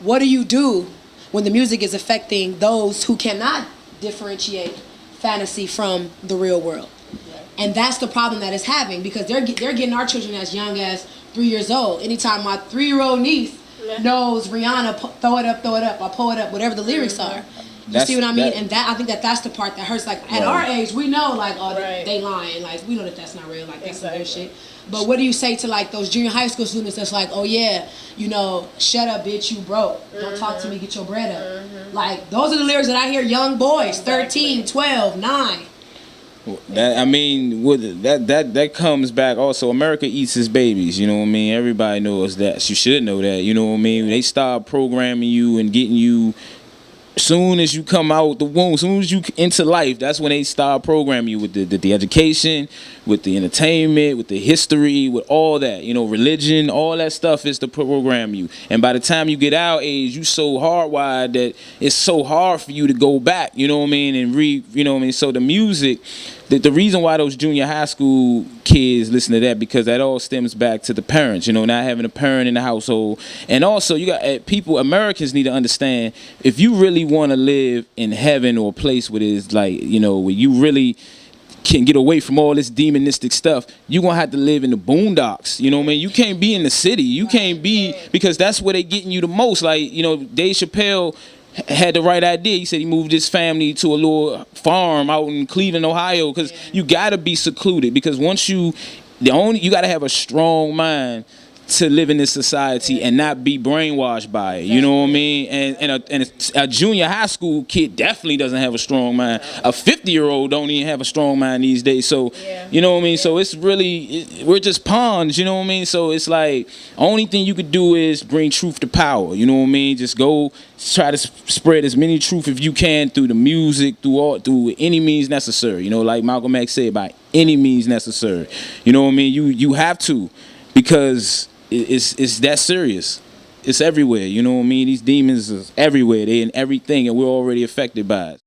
what do you do when the music is affecting those who cannot differentiate fantasy from the real world? And that's the problem that it's having, because they're getting our children as young as 3 years old. Anytime my 3-year-old niece knows Rihanna, throw it up, or pull it up, whatever the lyrics are. You see what I mean? And that, I think that's the part that hurts. Like, at our age, we know, like, oh, they lying. Like, we know that that's not real. Like, that's some bullshit. But what do you say to, like, those junior high school students that's like, oh, yeah, you know, shut up, bitch, you broke. Don't talk to me, get your bread up. Like, those are the lyrics that I hear young boys, 13, 12, 9. That, I mean, that comes back also. America eats its babies, you know what I mean? Everybody knows that. You should know that, you know what I mean? They start programming you and getting you. Soon as you come out the womb, soon as you into life, that's when they start programming you with the education, with the entertainment, with the history, with all that, you know, religion, all that stuff is to program you. And by the time you get our age, you so hardwired that it's so hard for you to go back, you know what I mean, and you know what I mean. So the music, the reason why those junior high school kids listen to that, because that all stems back to the parents, you know, not having a parent in the household. And also, you got people, Americans need to understand, if you really want to live in heaven, or a place where it's like, you know, where you really can get away from all this demonistic stuff, you're going to have to live in the boondocks, you know what I mean? You can't be in the city. You can't be, because that's where they getting you the most. Like, you know, Dave Chappelle had the right idea. He said he moved his family to a little farm out in Cleveland, Ohio, because you got to be secluded, because once you got to have a strong mind to live in this society and not be brainwashed by it, you know what I mean? And a junior high school kid definitely doesn't have a strong mind. A 50-year-old don't even have a strong mind these days. So, you know what I mean? So it's really, we're just pawns, you know what I mean? So it's like, only thing you could do is bring truth to power, you know what I mean? Just go try to spread as many truth as you can through the music, through any means necessary. You know, like Malcolm X said, by any means necessary. You know what I mean? You have to, because it's that serious. It's everywhere, you know what I mean? These demons is everywhere. They in everything, and we're already affected by it.